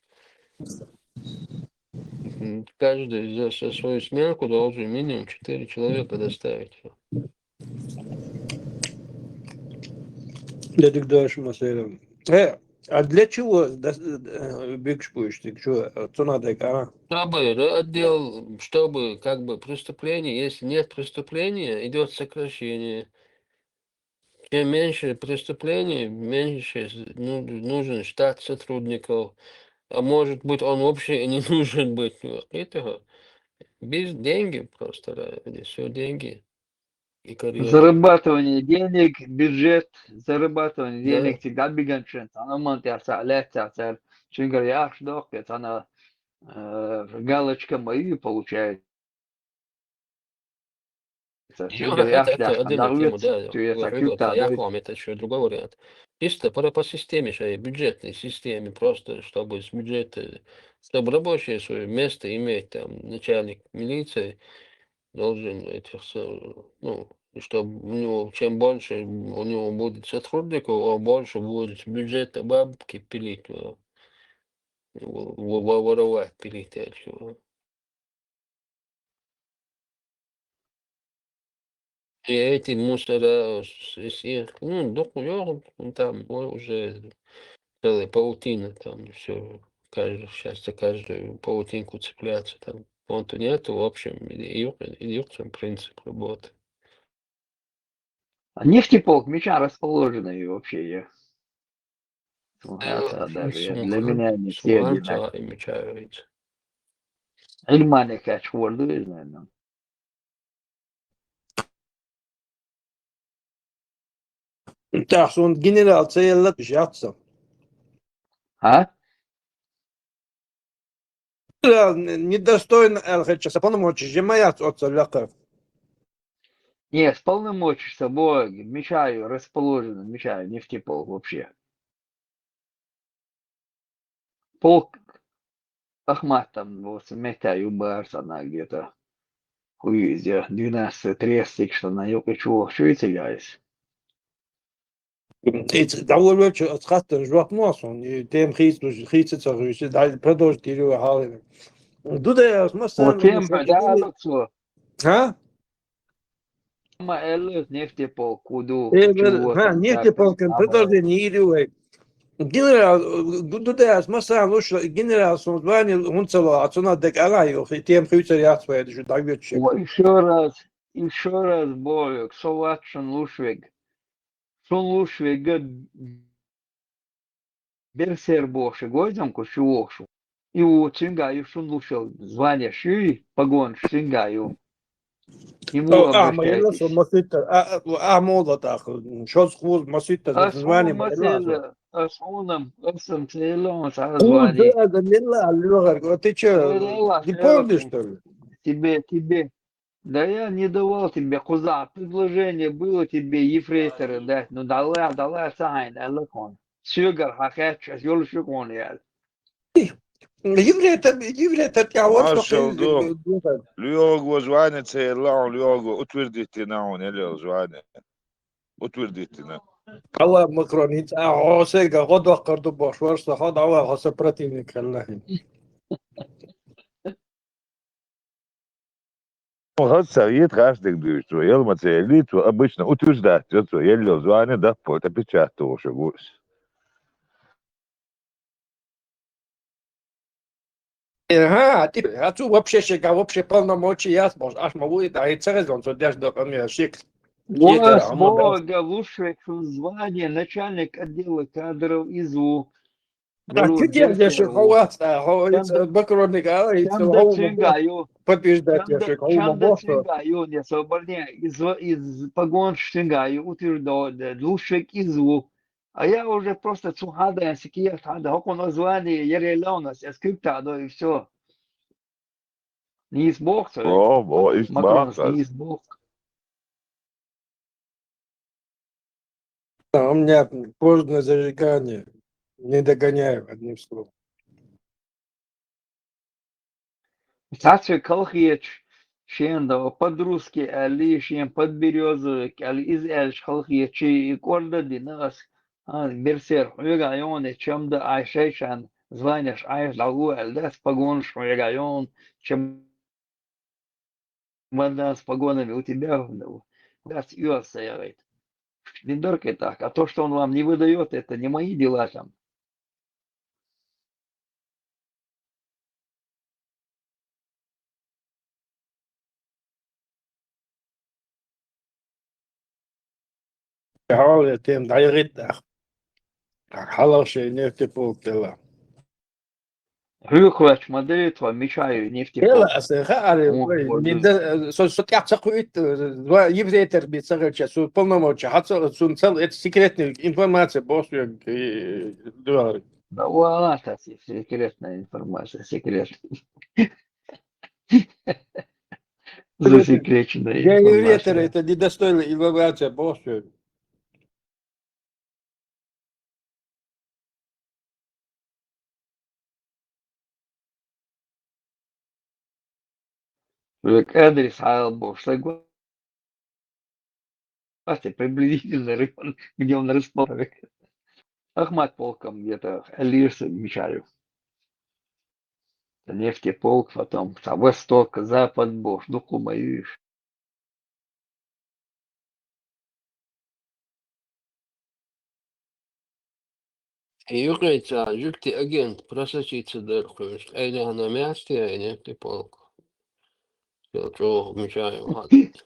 каждый за свою сменку должен минимум 4 человека доставить. Я так дальше мастером. А для чего бегешь будешь? Ты что надо, а? Чтобы отдел, чтобы как бы преступление, если нет преступления, идет сокращение. Чем меньше преступлений, меньше нужен штат сотрудников. А может быть, он вообще и не нужен быть. Этого без деньги просто, все деньги и карьера. Зарабатывание денег, бюджет, зарабатывание Да. денег всегда беган она монтиаса, летиаса, чингар яш док, это она галочка мои получает. Чингар яш Это даш, отдельная тема, нарвется, да. то я Ребята, сакюта, я к вам, это еще другой вариант. Чисто по системе, бюджетной системе, просто чтобы с бюджета, чтобы рабочее свое место иметь, там, начальник милиции, должен этих, ну, чтобы у него, чем больше у него будет сотрудников, он больше будет с бюджета бабки пилить, воровать, пилить. И эти мусора, ну, дохуя, там уже целая паутина, там все, сейчас за каждую паутинку цепляться, там, фонта нету, в общем, идет принцип работы. А нефтеполк меча расположенный вообще, я. Это даже для меня не все одинаково. Суманца и мечаются. Эльмане кач ворду, наверное. Так, что он генерал целый жаться. А? Недостойно ЛХЧ, полномочия, жемаят от соляка. Не, с полномочий собой мечаю расположено, мечаю нефтеполк вообще. Полк Ахмат там, вот, метаю Барсана где-то. Хуйзе, 12-30, что на юге чего, что и тягаясь. Довольно отхаттен жвак носон, и тем хитсы царюси, да, продолжить деревья халины. Дуда я смасан, Вот тем, да, все. а? Эллы нефтеполк, куду, чего там, Нефтеполком продолжение деревья. Генерал, Дуда я смасан, лучше генерал сон звание, он цело, отцуна дек алаю, и тем хитсы ряд что так ветчик. еще раз, Бог, соватшен лушвег. Сон лушвег, берсер боши, гойдам кушуокшу. И у Цингаю шун лушел звание ши, погон Цингаю. Ему Майла обращайтесь. сон масита, молда так, что схуз масита, звание Майла. Асунам, асам целом, Да, звание. да, Мила, ты что, не помнишь, что ли? Тебе Да я не давал тебе, куза. Предложение было тебе ефрейторы дать. Ну дала сайн, элакон. Сюгар, хакач, ёлшукон я. Еврей, я вот что Marshall do. Ljogo zvanice je lao Ljogo utvrditi na on, je li zvane? Utvrditi na. الله مكرونيت سيجا غد وقردو باش ورش هذا هو противник الله. Вот совет каждый говорит, что елмаце элиту обычно утверждает, что еле звание да, это печатал уже гусь. Ага, а tu вообще шега, вообще полномочия яс, может, аж могу и да, и через он, что даже до меня шик. Вас Бога, лучшее звание, начальник отдела кадров ИЗУ. Где здесь хавац, бакроник, Чем доцвигаю, подтверждать, что чем доцвигаю, не соборне, из погон штыгаю, утверждаю, лучший ИЗУ. А я уже просто цухада, я сикия, хада, хоко название, ерелонас, я скриптадо, и все. Не из Бог, О, их Макронас, бахас. не из Бог. У меня поздно зажигание, не догоняю, одним словом. Сачи Калхич, Шендо, под-русски, али Шен под-березовик, али из Эльш Калхич, и корда динас, берсер, регайоны, чем да айшейшан, званишь айш лагу, эльдас погонш, регайон, чем вода с погонами у тебя, даст юаса, говорит. Линдорка так, а то, что он вам не выдает, это не мои дела там. حاول يتم دايرة حلو شيء نفتي فوق تلا. Рюквач Мадрид, мешаю нефтепол. Ela сахари, не да, сотя цакует, еврейтер би царача, су полномочия, хацо сун цел, это секретная информация, босс дуар. Да, ладно, секретная информация, секретная. Засекреченная Я еврейтер, информация. это недостойная информация, босс. Адрес Айлбо, согласен, приблизительно район, где он расположен. Ахмат полком где-то, Алирса мешаю. Нефтеполк, потом восток, запад, Бош, ну кумаешь. Юрийца, жюкти агент, просочиться дыркуешь. Эйли она мясти, а не ты полк. Я чего мешаю хатать.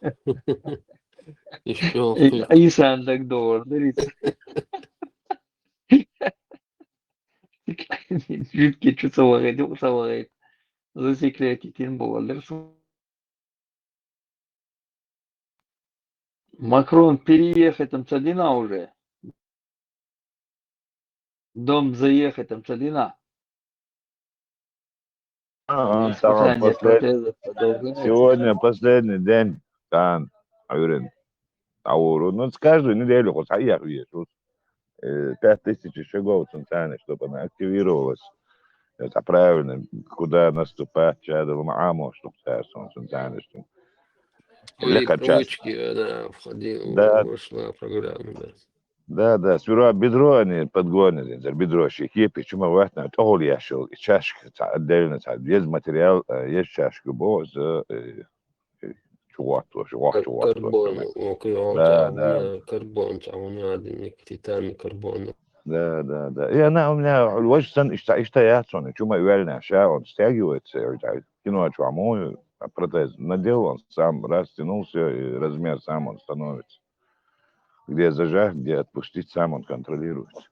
Еще вкус. Исан так доллар, дарится. Жидкий чувствовал, засекретить доллар. Макрон переехать там Цадина уже. Дом заехать там Цадина. Испытание протезов продолжается. Сегодня последний день, Кан, Аюрин, Ауру. Ну, с каждую неделю, хоть аяк есть. 5000 шагов центральной, чтобы она активировалась. Это правильно, куда наступать, чадал Мааму, чтобы царство центральное, что Твои привычки, она входила, Да. вошла в программу, да. Да, сперва бедро они подгонили, бедро щеки, почему ватно, то я шел, чашка отдельно, есть материал, есть чашка, чувак. Карбон, Да. карбон, تعاوني титан карбон. Да. И она у меня очень сан иштаяться, он чума уверенно, он стягивается, кино чуму, протез надел, он сам растянулся, и размер сам он становится. Где зажать, где отпустить, сам он контролируется.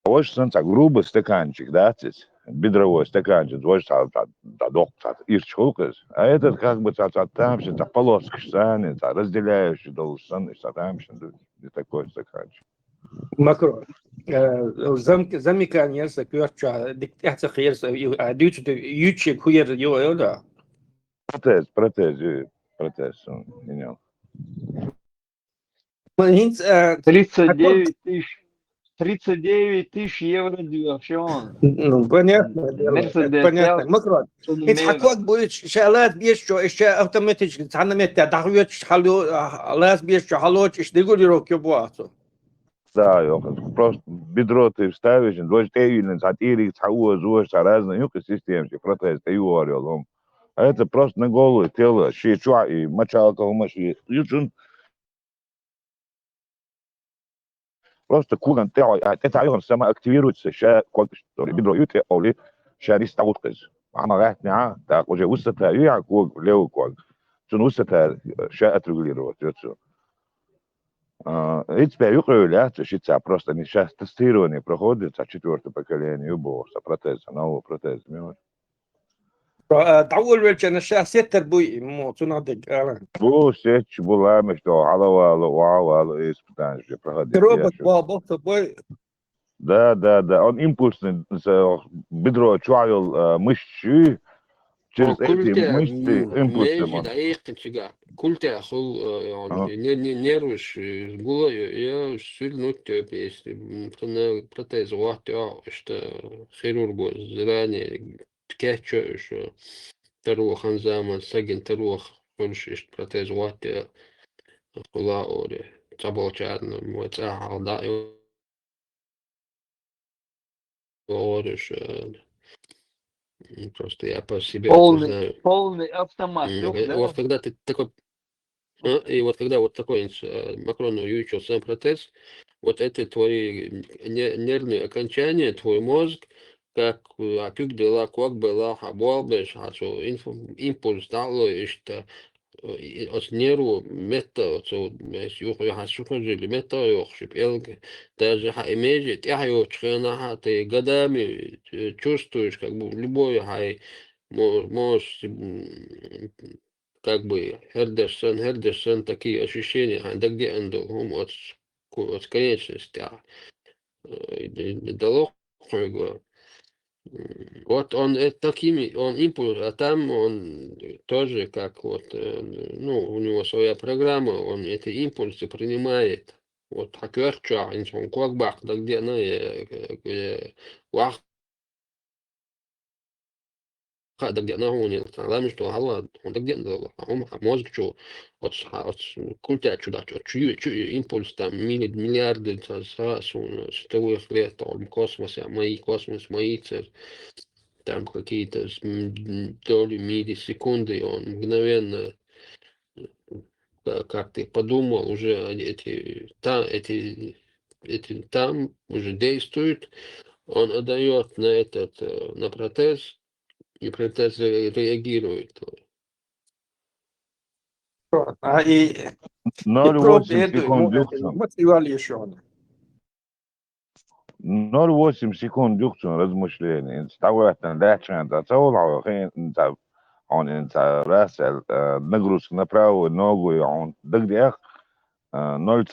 Очень сан так грубый стаканчик, да, бедровой стаканчик, очень доктор, ирчулкас, а этот как бы там, что полоска станет, разделяющий должен, там, что такой стаканчик. Макро. Zam kan yerse kuyarça dik ehse yerse düç de yüçe kuyar yo öyle. Протез, менял. Hint 39 тысяч евро диверсион. ну понятно, это Мерседес понятно. Макро. Hint мега. حكوك بقول شغلات بيشو اشياء اوتوماتيك تعلمت تدعويات حلو لاس بيشو حلوش ايش يقول يروك يبواتو. Да, просто бедро ты вставишь, дождь или сатирик, цауа, зуаш, разные юка системы, протез, ты его орел. А это просто на голову тело, щечуа и мочалка в машине. Просто куран тело, это айон сама активируется, ща как что бедро юте, оли, ща ристаутказ. Ама рахня, так уже высота, я кур, левый кур. Sun высота, ща отрегулировать, это теперь юкрыляться, щица просто не сейчас тестирование проходит, а четвертое поколение юбоса, протеза, нового протеза. تعول ويلشان الشيء ستر بوي مو تنادق. Бу сеть была, что алавала, уавала, испытание, что проходит. Робот бабо тобой. Да, он импульсный, бедро чуял мышцы, через эти мышцы импульсом он. كلتا خو يعني نيروش قولا يا سيل если на протез واحد что хирургу зрение تكاتشو شو تروح زمان سجن تروح كلش протез واحد قولا أو تبغى موتاع ضايع ورش просто я по себе это знаю. Полный автомат. Вот когда ты такой и вот когда вот такой Макрон увеличил сам протез, вот это твои нервные окончания, твой мозг, как дела, как была, оболбешь, импульс дало, и что от нерву мета, от юху хасухожили мета, юхшип элг, даже имеет, я его чхена, ты годами чувствуешь, как бы любой хай можешь как бы Хердерсон такие ощущения, да где он от конечности, дало вот он такими, он импульс, а там он тоже как вот, ну, у него своя программа, он эти импульсы принимает. Вот хакерча, инсон квакбах, да где она, да где она у него, главное, что гала, он да где он мозг что, от культя чуда, импульс там миллиарды раз, световых лет, там космоса, мои цель. Там какие-то доли миллисекунды, он мгновенно, как ты подумал, уже эти там уже действуют, он отдает на протез, и протез реагирует. И 0,8 секунд дюксон. материал еще он. 0,8 секунд дюксон размышления. Инстаграм, дачан, тацаул, انت انت راسل нагрузка на правую ногу, и он дагдях 0,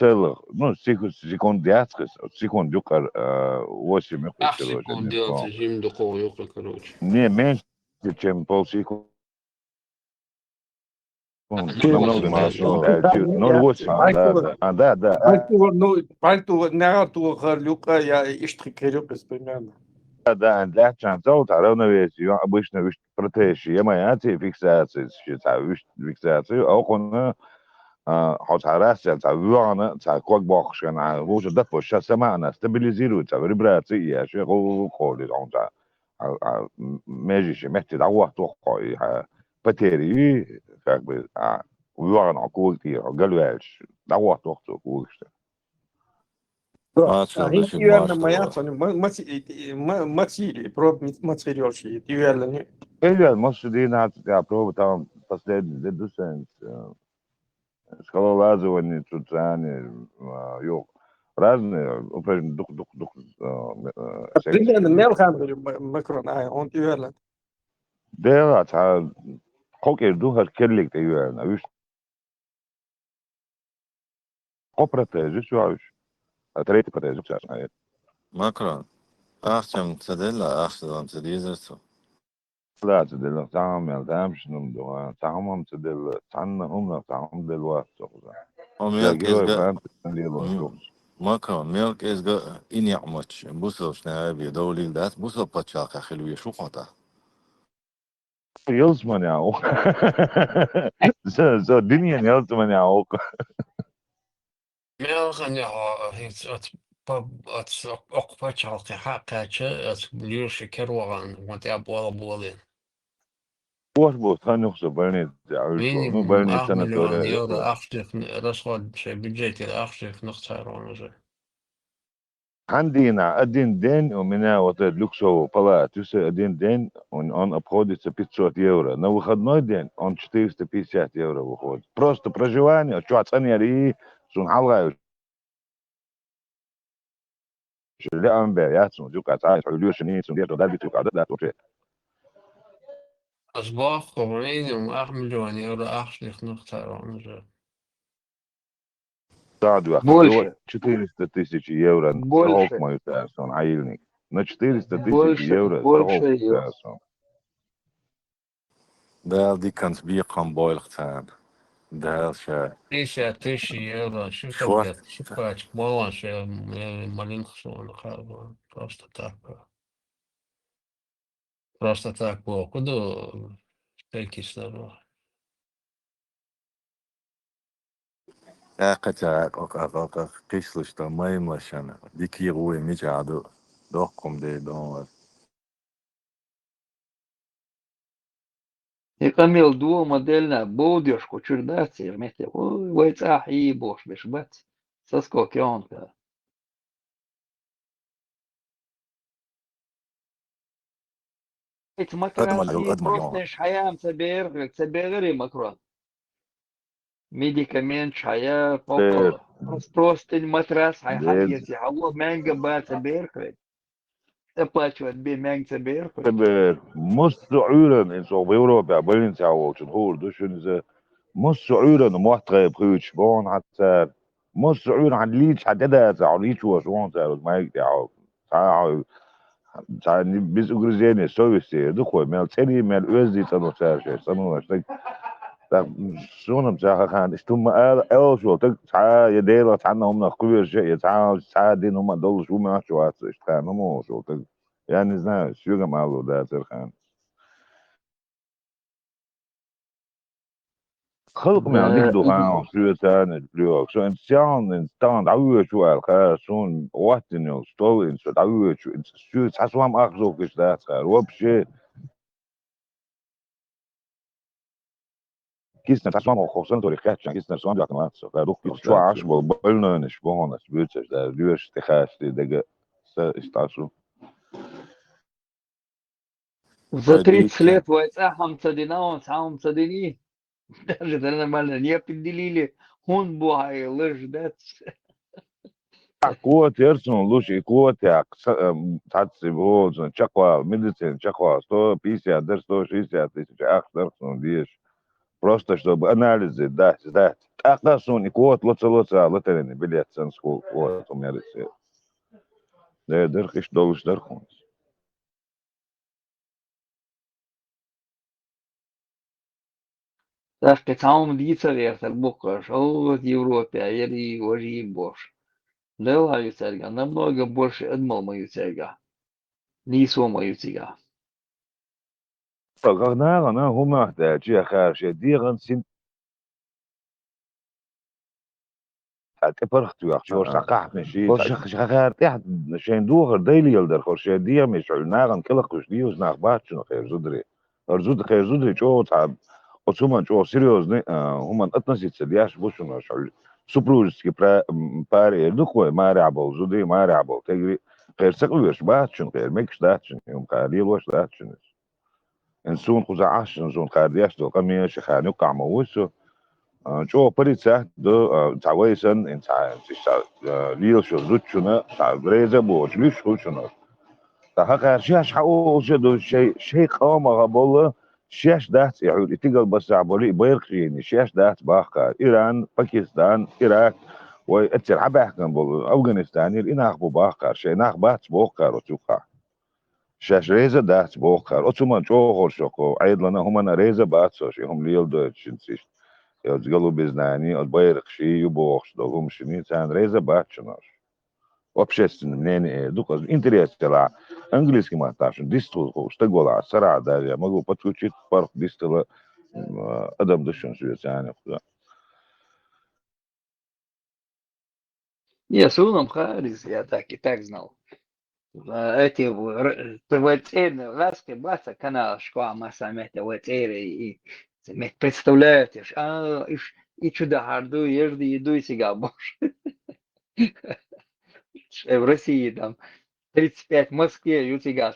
ну, секунд 10, секунд дюкар 8 секунд делать режим духовый, короче. Не, меньше, чем полсекунды. Намного меньше. 0,8, да. Пальту нагату люка я иштрикерю примерно. Да, для чанцов равновесие обычно протеж, ямаяти фиксации, фиксацию, а он حتحرس تعبيرنا تعقوق باخشن وش دفع الشسمة стабилизирует вибрации يا شيء قولي عن ماجي محتاج عوض توقعي بتري как бы ويوانا قولتي قالوش عوض توقع قولش Идеально моя, материал, проб материал, идеально не. Идеально, может, и надо, я пробую там последний, дедусенс, скалолазывание, цуцание, ёк, разные, упражнения, дух, Примерно мелкам Макрон, он идеально. Да, та, хокер дух келлик идеально, виж. Копротез, виж. تريت كده زوج عشان ماكرون أختم تدلع أختم تديزرتو لا تدل تعمل تعمش نمدو تعمم تدل تعنا هم تعمم دلوقتي وميلك جاي إزجا فهمت دي ماكرون ميلك إزجا إني عمتش بوسو شنابي دولي دات بوسو باتشاق خلوي شو قطع يلزمن يا او زو دنيا يلزمن يا او Melgen ja, het ook wat je al gehad het Lierse kerwan, want ja, bolen. وش بو ثاني خصو برني تعيشوا نو Minimum برني 8 سنة miljoen دوري euro achter, dat is wat ze budget er achter nog zijn zo. عندنا أدين دين ومنا وتد لوكسو بلا تسا أدين دين он обходится 500 евро. На выходной день он 450 евро выходит. Просто проживание, что оценили, сун халгаю. لا أمبر يا سون جو كاتاي حلو شني سون دير دال بيتو قاعد لا توجه. Als boog gewoon minimum 8 miljoen euro achter nog zijn zo. صعد وقت Больше. 400 тысяч евро страховка Больше. мою сон عيلني. На 400 тысяч Больше. евро Больше. страховка сон. دال دي كانت بيقام بويلختان دال شا 1000 euro, شوات super het balans malin gezongen gaan просто так было. Куда такие слова? قاقتا قاقا قيسلش تا ماي ماشانا ديكي روي ميجادو دوقكم دي دون И камел дуо модельна бодюшку чурдаться, вместе. Ой, вайцах и бош бешбать. Соскоки он. Эти матрасы просто أدمل шаям цабер макрон. Медикамент шая غير просто матрас غير حاجة هو مانجا بات цабер. Оплачивать бе мянг цабер. تبر مستعيرا إن سو بيوروبا بلين تاو تنهور دوشن إذا مستعيرا محترى بخيش بون حتى مستعيرا عن ليش حتى ده تاو ليش هو شو تاو ما يتاو تاو تاو biz ugruzeni совести духой мел цели мел özdi tanu çarşı sanu işte tak şunum çaha kan işte ma el şu tak ça yedela tanna هم نخكوير شيء ça ça din هم دول شو ما شو işte kan هم شو tak yani знаешь شو جماله ده ترخان خلق من عندك دخان شو ثاني البلوك شو انسان دعوه شو الخير شو وقت انه ستوري شو دعوه شو تحسوا ما اخذوا كش ده خير وبشي كيسنا تحسوا ما خصوصا تاريخات عشان كيسنا سوام جات ما تصير روح شو عاش بالنا نشبهنا سبيتش ده ليش تخاش دقه استعصوا За 30 лет вайцахам цадина, он сам цадини. Даже нормально не определили. Он бугай лыж, да. قوة يرسون لوشي قوة تاتسي بوزن شقوة ميديسين شقوة ستو بيسي درس ستو شيسي تيسي اخ درسون ديش просто чтобы анализы дать. Акасун и код лоца лотерини билет сенску вот у меня рецепт. Да дырхиш долуш дырхун. Так, там дится вертер буква, что в Европе, а я уже бош. Делаю церга, намного больше отмал мою церга. Не со мою церга. فغنا انا هم احتاج خارج ديغن سن تبرخت يا شور سقح مشي شغار تحت شين دوغر ديلي يلدر خرش دي مش ناغن كل قش دي وز ناغبات شنو خير زدري ارزود خير زدري شو تعب وسومن شو سيريوز هم اتنسيت سدياش بوشنو شو سوبروجسكي باري دكوي ما رعبو زدري ما رعبو تجري خير سقويش باتشن خير ميكش داتشن يوم قاري وش داتشن ان سون خوزا عشن سون قاردياش دو قميش خانو قعموسو شو بريتسا دو تعويسن ان ليل شو زوتشنا تاع بريزا بوش ليش شوشنا تاع شاش حقو شدو شيء قام غبول شاش دات يعود تيجل بس عبولي بيرخيني شاش دات باخا ايران باكستان العراق واتر حبحكن بول افغانستان الاناخ بوباخر شيناخ بات بوخر وتوخا شاش ريزا دات بوخر اتوما جوهر شوكو عيد لنا هم ريزا بات سوشي هم ليل دوتشنسيش يزغلو بزناني البايرق شي يبوخش دوهم شني تان ريزا بات شناش общественным мнение дука интерес тела английский маташ дистул что гола сара да я могу подключить парк дистила адам душон швейцария Я суном харис, я так и так знал. Эти ТВЦ, Ласки, Баса, канал Школа Масамета, и представляете, и чудо харду, ежды еду и сега бош. В России там 35 в Москве, у тебя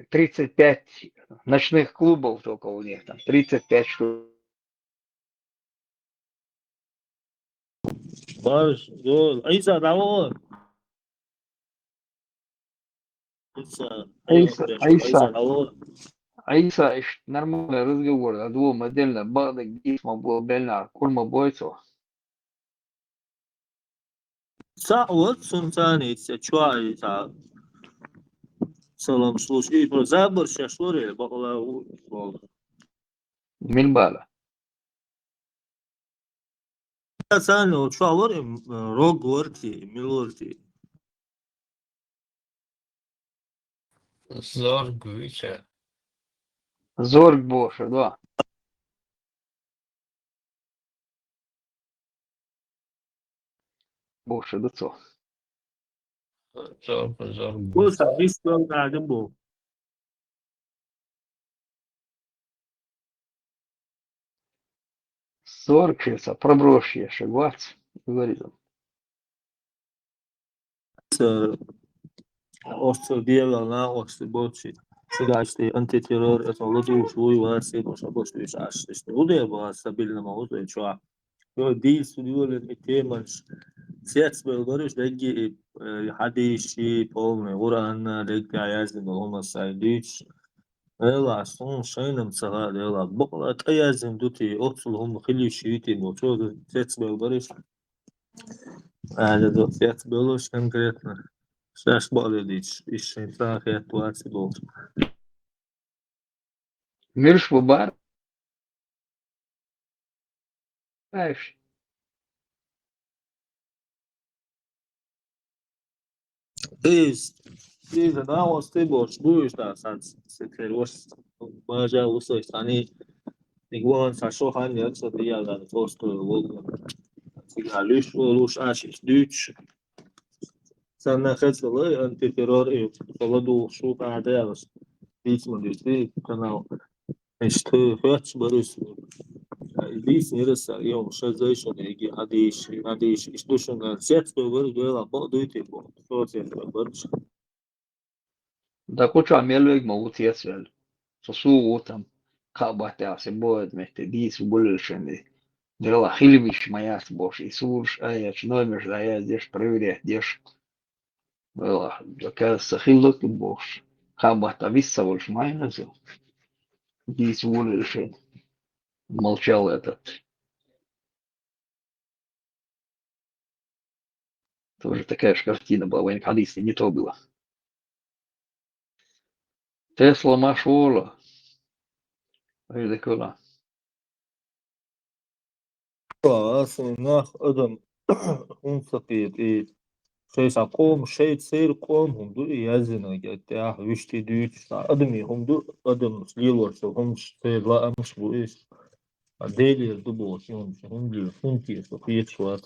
35 ночных клубов только у них, там 35 штук. Barış, doğru. İsa, bravo. İsa, İsa, bravo. Аиса, нормальный разговор, о двум отдельно, Багдак, Гисма, Белнар, Кульма, Бойцов. Sağ sunçani, çuay, sağ. Salam, слушай, про забор шашори, бакла, Мильбала. sen o çuay rock varti, milorti. Зоргвича. Зорг Боша, да. Боша, да co? Зорг. Bu servis gönderdim bu. Зорг, сейчас, проброшь я, шагвац, говорит он. Osto diyelim na osto boçi. Sigajte antiterror etolodu şuy varsa boşa boş bir aş. İşte o da bu stabilne mavzu şu an. Yo değil stüdyolar itemas. Siyas belgariş degi hadişi polne Kur'an'na degi yazın olmasa diç. Ela son şeynim sağa ela bokla tayazın duti otsulhum khili şiiti bu çoğu siyas belgariş. هذا دوت بلوش конкретно. Сейчас болит, еще так я туаси был. Мирш в бар. Знаешь, Ты задавал ты больше будешь да сам секрет бажа усой сани игуан сашо хан я что ты я да просто вот луш ашиш дюч sana хэтсэлэ антитеррор и холоду шу кадэлс бисмэ дюти канал işte hıç barış Dies nirsa yom shazation egi hadish istushan set over dola bo duite bo sosen barış да куча мелвег могут ясвел. Сосу там кабата се боят мехте дис булшенди. Дела хилвиш маяс бош и сурш аяч номер да я здесь проверять деш. Была оказывается хилок бош. Кабата висса больше майназу. Дис булшен. Молчал этот. Тоже такая же картина была, в Хадисе не то было. Тесла Машола. Öyle kola. aslında adam unsapiyet şey sakom şey seyir kom hundu yazına gitti ah vişti düç adam hundu adam yıllarsa hum şey la amış bu iş deli du bu hundu hundu hundu fiyat var